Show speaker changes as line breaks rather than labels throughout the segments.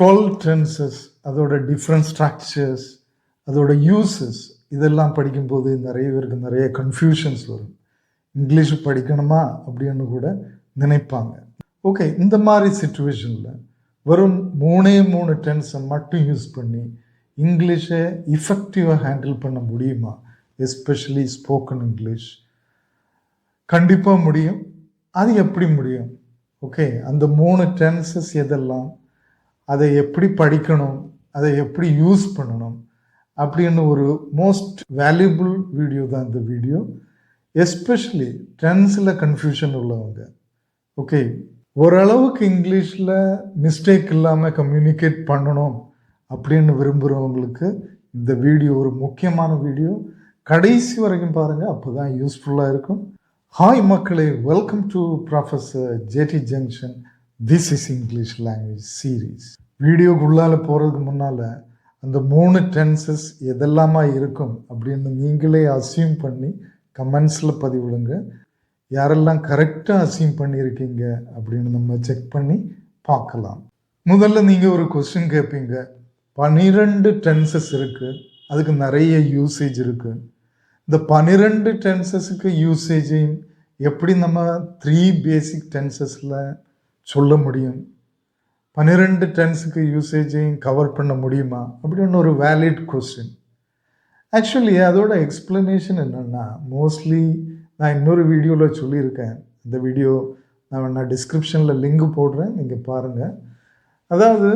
12 tenses, அதோட different structures, அதோட uses, இதெல்லாம் படிக்கும்போது நிறைய பேருக்கு நிறைய கன்ஃபியூஷன்ஸ் வரும். இங்கிலீஷ் படிக்கணுமா அப்படின்னு கூட நினைப்பாங்க. ஓகே, இந்த மாதிரி சுச்சுவேஷனில் வெறும் 3 டென்ஸை மட்டும் யூஸ் பண்ணி இங்கிலீஷை இஃபெக்டிவாக ஹேண்டில் பண்ண முடியுமா? Especially spoken English. கண்டிப்பாக முடியும். அது எப்படி முடியும்? ஓகே, அந்த 3 டென்சஸ் எதெல்லாம், அதை எப்படி படிக்கணும், அதை எப்படி யூஸ் பண்ணணும் அப்படின்னு ஒரு மோஸ்ட் வேல்யூபிள் வீடியோ தான் இந்த வீடியோ. எஸ்பெஷலி டென்ஸில் கன்ஃபியூஷன் உள்ளவங்க, ஓகே, ஓரளவுக்கு இங்கிலீஷில் மிஸ்டேக் இல்லாமல் கம்யூனிகேட் பண்ணணும் அப்படின்னு விரும்புகிறவங்களுக்கு இந்த வீடியோ ஒரு முக்கியமான வீடியோ. கடைசி வரைக்கும் பாருங்கள், அப்போ தான் யூஸ்ஃபுல்லாக இருக்கும். ஹாய் மக்களே, welcome to professor JD junction. This is English language series. வீடியோக்குள்ளால் போகிறதுக்கு முன்னால் அந்த 3 டென்சஸ் எதெல்லாமா இருக்கும் அப்படின்னு நீங்களே அசியூம் பண்ணி கமெண்ட்ஸில் பதிவிடுங்க. யாரெல்லாம் கரெக்டாக அசியூம் பண்ணியிருக்கீங்க அப்படின்னு நம்ம செக் பண்ணி பார்க்கலாம். முதல்ல நீங்கள் ஒரு கொஸ்டின் கேட்பீங்க, 12 டென்சஸ் இருக்குது, அதுக்கு நிறைய யூசேஜ் இருக்குது. இந்த 12 டென்சஸுக்கு யூசேஜையும் எப்படி நம்ம 3 பேசிக் டென்சஸில் சொல்ல முடியும்? 12 டென்ஸுக்கு யூசேஜையும் கவர் பண்ண முடியுமா அப்படின்னு ஒரு வேலிட் கொஸ்டின். ஆக்சுவலி அதோட எக்ஸ்பிளனேஷன் என்னென்னா, மோஸ்ட்லி நான் இன்னொரு வீடியோவில் சொல்லியிருக்கேன். இந்த வீடியோ நான் டிஸ்கிரிப்ஷனில் லிங்க் போடுறேன், நீங்கள் பாருங்கள். அதாவது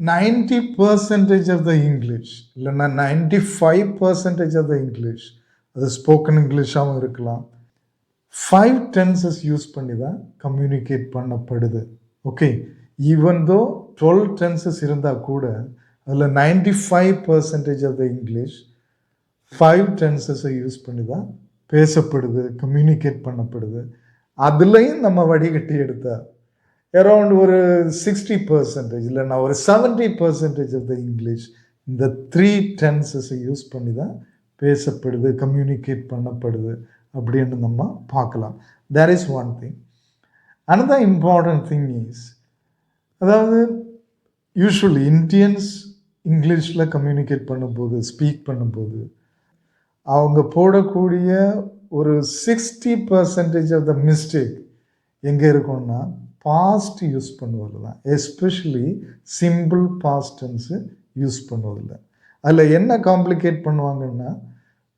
90% ஆஃப் த இங்கிலீஷ், இல்லைன்னா 95% ஆஃப் த இங்கிலீஷ், அது ஸ்போக்கன் இங்கிலீஷாகவும் இருக்கலாம், 5 டென்சஸ் யூஸ் பண்ணி தான் கம்யூனிகேட் பண்ணப்படுது. ஓகே, ஈவன் தோ 12 டென்சஸ் இருந்தால் கூட அதில் 95% ஆஃப் த இங்கிலீஷ் 5 டென்சஸை யூஸ் பண்ணி தான் பேசப்படுது, கம்யூனிகேட் பண்ணப்படுது. அதுலேயும் நம்ம வடிகட்டி எடுத்தால் அரௌண்ட் ஒரு 60% இல்லைன்னா ஒரு 70% ஆஃப் த இங்கிலீஷ் இந்த 3 டென்சஸை யூஸ் பண்ணி தான் பேசப்படுது, கம்யூனிகேட் பண்ணப்படுது அப்படின்னு நம்ம பார்க்கலாம். There is one thing. Another important thing is, அதாவது யூஸ்வலி இந்தியன்ஸ் இங்கிலீஷில் கம்யூனிகேட் பண்ணும்போது, ஸ்பீக் பண்ணும்போது அவங்க போடக்கூடிய ஒரு 60% ஆஃப் த மிஸ்டேக் எங்கே இருக்கும்னா பாஸ்ட் யூஸ் பண்ணுவது தான். Especially simple past tense use பண்ணுவதில்லை. அதில் என்ன காம்ப்ளிகேட் பண்ணுவாங்கன்னா,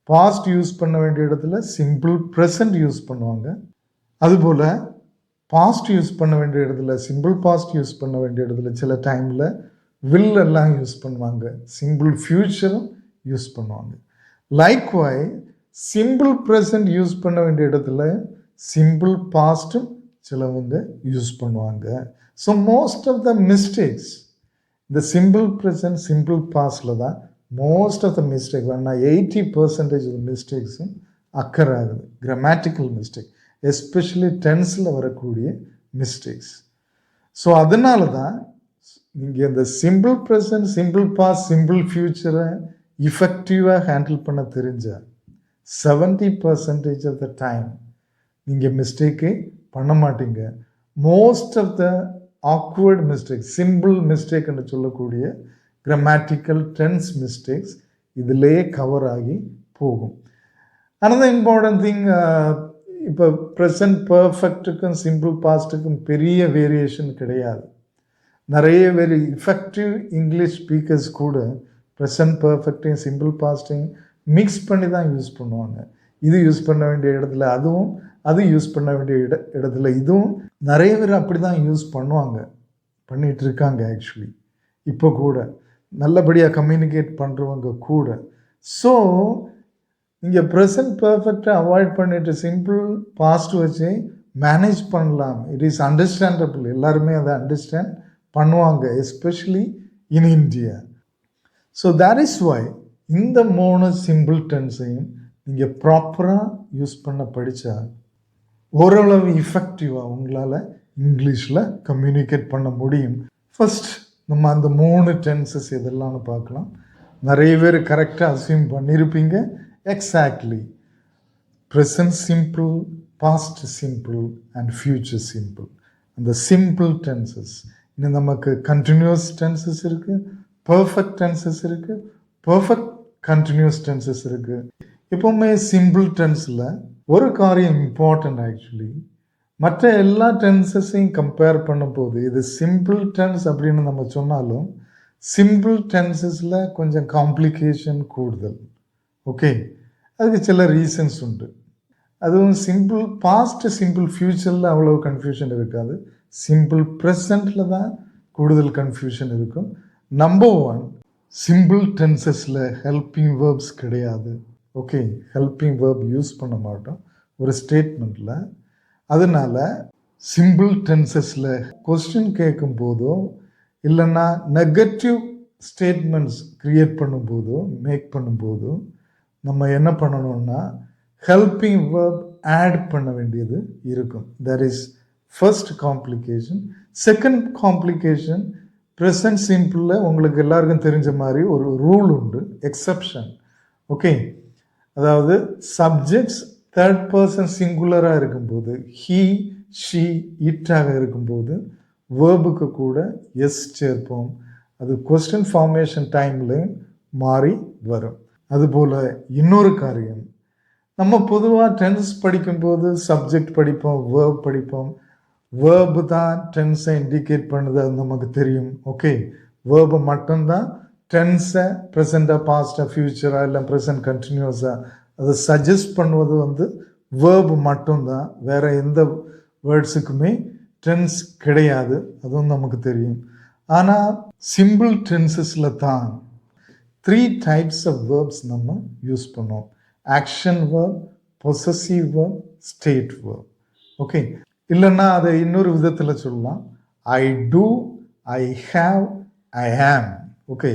பாஸ்ட் யூஸ் பண்ண வேண்டிய இடத்துல சிம்பிள் ப்ரெசன்ட் யூஸ் பண்ணுவாங்க. அதுபோல் பாஸ்ட் யூஸ் பண்ண வேண்டிய இடத்துல சிம்பிள் பாஸ்ட் யூஸ் பண்ண வேண்டிய இடத்துல சில டைமில் வில் எல்லாம் யூஸ் பண்ணுவாங்க, சிம்பிள் ஃப்யூச்சரும் யூஸ் பண்ணுவாங்க. லைக்வைஸ் சிம்பிள் ப்ரெசன்ட் யூஸ் பண்ண வேண்டிய இடத்துல சிம்பிள் பாஸ்ட்டும் சிலவங்க யூஸ் பண்ணுவாங்க. So most of the mistakes இந்த சிம்பிள் ப்ரெசன்ட் சிம்பிள் பாஸ்டில் தான் மோஸ்ட் ஆஃப் த மிஸ்டேக், வேணா 80% ஆஃப் த மிஸ்டேக்ஸும் அக்கர் ஆகுது. கிராமட்டிக்கல் மிஸ்டேக், எஸ்பெஷலி டென்ஸில் வரக்கூடிய மிஸ்டேக்ஸ். ஸோ அதனால தான் நீங்கள் இந்த simple present simple past simple ஃப்யூச்சரை இஃபெக்டிவாக ஹேண்டில் பண்ண தெரிஞ்ச 70% ஆஃப் த டைம் நீங்கள் மிஸ்டேக்கே பண்ண மாட்டீங்க. Most of the awkward mistakes, simple மிஸ்டேக்னு சொல்லக்கூடிய கிராமட்டிக்கல் டென்ஸ் மிஸ்டேக்ஸ் இதிலேயே கவர் ஆகி போகும். அனதர் இம்பார்ட்டன்ட் திங், இப்போ ப்ரெசன்ட் பர்ஃபெக்ட்டுக்கும் சிம்பிள் பாஸ்ட்டுக்கும் பெரிய வேரியேஷன் கிடையாது. நிறைய பேர் இஃபெக்டிவ் இங்கிலீஷ் ஸ்பீக்கர்ஸ் கூட ப்ரெசன்ட் பர்ஃபெக்டையும் சிம்பிள் பாஸ்ட்டையும் மிக்ஸ் பண்ணி தான் யூஸ் பண்ணுவாங்க. இது யூஸ் பண்ண வேண்டிய இடத்துல அதுவும், அது யூஸ் பண்ண வேண்டிய இடத்துல இதுவும். நிறைய பேர் அப்படி தான் யூஸ் பண்ணுவாங்க, பண்ணிகிட்டு இருக்காங்க. ஆக்சுவலி இப்போ கூட நல்லபடியாக கம்யூனிகேட் பண்ணுறவங்க கூட. ஸோ நீங்கள் ப்ரெசன்ட் பர்ஃபெக்டாக அவாய்ட் பண்ணிவிட்டு சிம்பிள் பாஸ்ட் வச்சு மேனேஜ் பண்ணலாம். இட் இஸ் அண்டர்ஸ்டாண்டபிள், எல்லாருமே அதை அண்டர்ஸ்டாண்ட் பண்ணுவாங்க, especially in India. So that is why இந்த 3 சிம்பிள் டென்ஸையும் நீங்கள் ப்ராப்பராக யூஸ் பண்ண படித்தா ஓரளவு இஃபெக்டிவாக உங்களால் இங்கிலீஷில் கம்யூனிகேட் பண்ண முடியும். ஃபஸ்ட் நம்ம அந்த 3 டென்சஸ் எதெல்லாம்னு பார்க்கலாம். நிறைய பேர் கரெக்டாக அசியூம் பண்ணியிருப்பீங்க. Exactly present simple, past simple and future simple. அந்த சிம்பிள் டென்சஸ் இன்னும் நமக்கு கண்டினியூஸ் டென்சஸ் இருக்குது, பர்ஃபெக்ட் டென்சஸ் இருக்குது, பர்ஃபெக்ட் கண்டினியூஸ் டென்சஸ் இருக்குது. எப்போவுமே சிம்பிள் டென்ஸில் ஒரு காரியம் இம்பார்ட்டன்ட் ஆக்சுவலி. மற்ற எல்லா டென்சஸையும் கம்பேர் பண்ணும்போது இது சிம்பிள் டென்ஸ் அப்படின்னு நம்ம சொன்னாலும் சிம்பிள் டென்சஸில் கொஞ்சம் காம்ப்ளிகேஷன் கூடுதல். ஓகே, அதுக்கு சில ரீசன்ஸ் உண்டு. அதுவும் சிம்பிள் பாஸ்ட், சிம்பிள் ஃப்யூச்சரில் அவ்வளோ கன்ஃபியூஷன் இருக்காது. சிம்பிள் ப்ரெசண்டில் தான் கூடுதல் கன்ஃபியூஷன் இருக்கும். நம்பர் ஒன், சிம்பிள் டென்சஸில் ஹெல்பிங் வேர்ப்ஸ் கிடையாது. ஓகே, ஹெல்பிங் வேர்ப் யூஸ் பண்ண மாட்டோம் ஒரு ஸ்டேட்மெண்ட்டில். அதனால் சிம்பிள் டென்சஸில் கொஸ்டின் கேட்கும் போதோ இல்லைன்னா நெகட்டிவ் ஸ்டேட்மெண்ட்ஸ் க்ரியேட் பண்ணும்போதோ மேக் பண்ணும்போதோ நம்ம என்ன பண்ணணும்னா ஹெல்பிங் வேர்ப் ஆட் பண்ண வேண்டியது இருக்கும். That is first complication. Second complication, present சிம்பிளில் உங்களுக்கு எல்லாருக்கும் தெரிஞ்ச மாதிரி ஒரு ரூல் உண்டு, எக்ஸப்ஷன். ஓகே, அதாவது சப்ஜெக்ட்ஸ் தேர்ட் பர்சன் சிங்குலராக இருக்கும்போது, ஹீ ஷீ இட்டாக இருக்கும்போது வேர்புக்கு கூட எஸ் சேர்ப்போம். அது கொஸ்டின் ஃபார்மேஷன் டைம்லையும் மாறி வரும். அதுபோல் இன்னொரு காரியம், நம்ம பொதுவாக டென்ஸ் படிக்கும்போது சப்ஜெக்ட் படிப்போம், வேர்ப் படிப்போம். வேர்பு தான் டென்ஸை இண்டிகேட் பண்ணுது, அது நமக்கு தெரியும். ஓகே, வேர்பு மட்டும்தான் டென்ஸை ப்ரெசண்டாக, பாஸ்டாக, ஃப்யூச்சராக இல்லை ப்ரெசன்ட் கண்டினியூஸாக அதை சஜஸ்ட் பண்ணுவது வேர்பு மட்டும்தான். வேறு எந்த வேர்ட்ஸுக்குமே டென்ஸ் கிடையாது, அதுவும் நமக்கு தெரியும். ஆனால் சிம்பிள் டென்சஸில் தான் 3 types of verbs நம்ம யூஸ் பண்ணோம். Action verb, possessive verb, state verb. Okay, இல்லைன்னா அதை இன்னொரு விதத்தில் சொல்லலாம், ஐ டூ, ஐ ஹாவ், ஐ ஆம். ஓகே,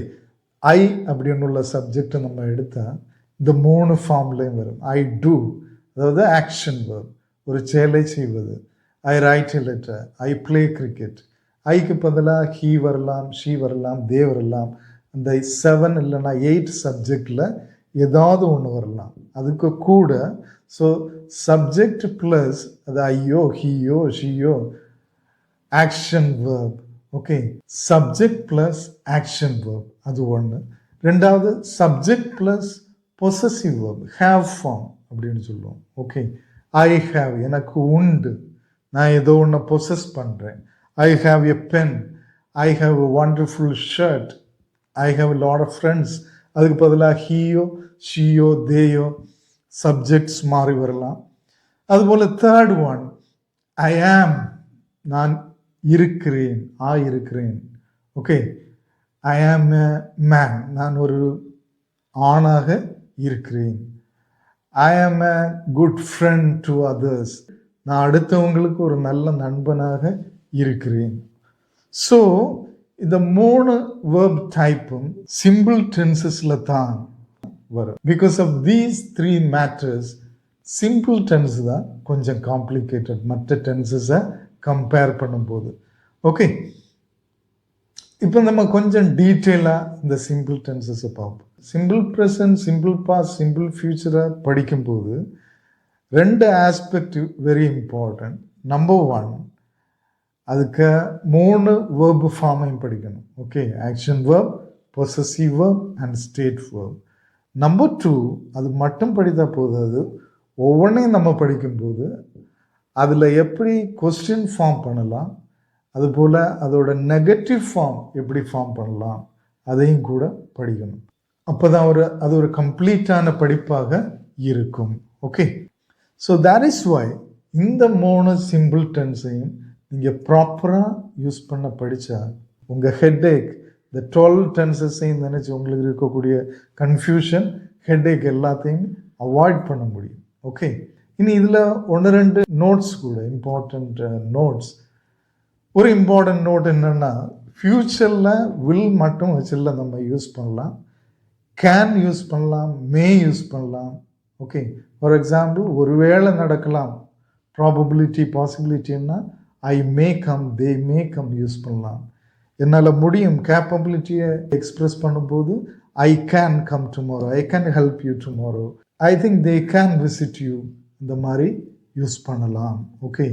ஐ அப்படின்னு உள்ள சப்ஜெக்டை நம்ம எடுத்தால் இந்த 3 ஃபார்ம்லேயும் வரும். ஐ டூ, அதாவது ஆக்ஷன் வேர்ப், ஒரு செயலை செய்வது. I write a letter, I play cricket. ஐக்கு பதிலாக ஹீ வரலாம், ஷீ வரலாம், தே வரலாம். அந்த 7 இல்லைன்னா 8 சப்ஜெக்டில் ஏதாவது ஒன்று வரலாம். அதுக்கு கூட ஸோ சப்ஜெக்ட் ப்ளஸ் அது ஐயோ, ஹீயோ, ஷீயோ, action verb. Okay, subject plus action verb, அது ஒன்று. ரெண்டாவது subject plus possessive verb, have form அப்படின்னு சொல்லுவோம். ஓகே, ஐ ஹேவ், எனக்கு உண்டு, நான் ஏதோ ஒன்று பொசஸ் பண்ணுறேன். I have a pen, I have a wonderful shirt, I have a lot of friends. அதுக்கு பதிலாக ஹீயோ, ஷீயோ, தேயோ சப்ஜெக்ட்ஸ் மாறி வரலாம். அதுபோல் தேர்ட் ஒன், ஐ ஆம், நான் இருக்கிறேன், இருக்கிறேன். ஓகே, ஐ ஆம் எ மேன், நான் ஒரு ஆணாக இருக்கிறேன். ஐ ஆம் a good friend to others, நான் அடுத்தவங்களுக்கு ஒரு நல்ல நண்பனாக இருக்கிறேன். ஸோ இந்த 3 வேர்ப் டைப்பும் சிம்பிள் டென்சஸில் தான் வரும். Because of these 3 matters simple tense தான் கொஞ்சம் காம்ப்ளிகேட்டட் மற்ற டென்சஸை கம்பேர் பண்ணும்போது. ஓகே, இப்போ நம்ம கொஞ்சம் டீட்டெயிலாக இந்த சிம்பிள் டென்சஸை பார்ப்போம். Simple present, simple past, simple ஃபியூச்சரை படிக்கும்போது 2 aspect very important. Number one, அதுக்கு 3 வேர்ப் ஃபார்மையும் படிக்கணும். Okay, action verb, possessive verb and state verb. Number 2, அது மட்டும் படித்தால் போதாது, ஒவ்வொன்றையும் நம்ம படிக்கும்போது அதில் எப்படி கொஸ்டின் ஃபார்ம் பண்ணலாம், அதுபோல் அதோட நெகட்டிவ் ஃபார்ம் எப்படி ஃபார்ம் பண்ணலாம், அதையும் கூட படிக்கணும். அப்போ தான் அது ஒரு கம்ப்ளீட்டான படிப்பாக இருக்கும். Okay, so that is why இந்த 3 சிம்பிள் டென்ஸையும் நீங்கள் ப்ராப்பராக யூஸ் பண்ண படித்தா உங்கள் ஹெட்ஏக், இந்த 12 டென்சஸையும் நினச்சி உங்களுக்கு இருக்கக்கூடிய கன்ஃபியூஷன், ஹெட்ஏக் எல்லாத்தையும் அவாய்ட் பண்ண முடியும். ஓகே, இனி இதில் 1-2 நோட்ஸ் கூட, இம்பார்ட்டண்ட் நோட்ஸ். ஒரு இம்பார்ட்டன்ட் நோட் என்னென்னா, ஃப்யூச்சரில் வில் மட்டும் வச்சுல நம்ம யூஸ் பண்ணலாம், கேன் யூஸ் பண்ணலாம், மே யூஸ் பண்ணலாம். ஓகே, ஃபார் எக்ஸாம்பிள் ஒருவேளை நடக்கலாம், ப்ராபபிலிட்டி, பாசிபிலிட்டின்னா ஐ மே கம், தே மே கம் யூஸ் பண்ணலாம். என்னால் முடியும், கேப்பபிலிட்டியை எக்ஸ்பிரஸ் பண்ணும்போது I can come tomorrow, I can help you tomorrow, I think they can visit you, இந்த மாதிரி யூஸ் பண்ணலாம். ஓகே,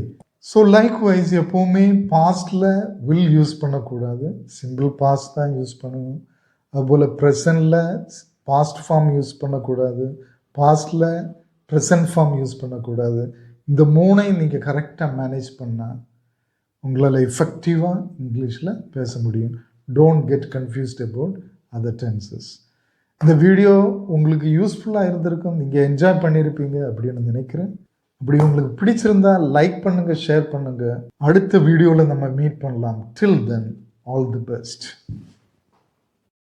ஸோ லைக்வைஸ் எப்போவுமே பாஸ்டில் வில் யூஸ் பண்ணக்கூடாது, சிம்பிள் பாஸ்ட் தான் யூஸ் பண்ணணும். அதுபோல் ப்ரெசண்டில் பாஸ்ட் ஃபார்ம் யூஸ் பண்ணக்கூடாது, பாஸ்டில் ப்ரெசன்ட் ஃபார்ம் யூஸ் பண்ணக்கூடாது. இந்த மூணையும் நீங்கள் கரெக்டாக மேனேஜ் பண்ணால் உங்களால் எஃபெக்டிவாக இங்கிலீஷில் பேச முடியும். Don't get confused about other tenses. இந்த வீடியோ உங்களுக்கு யூஸ்ஃபுல்லாக இருந்திருக்கும், நீங்கள் என்ஜாய் பண்ணியிருப்பீங்க அப்படின்னு நினைக்கிறேன். அப்படி உங்களுக்கு பிடிச்சிருந்தா லைக் பண்ணுங்கள், ஷேர் பண்ணுங்கள். அடுத்த வீடியோவில் நம்ம மீட் பண்ணலாம். டில் தென், ஆல் தி பெஸ்ட்.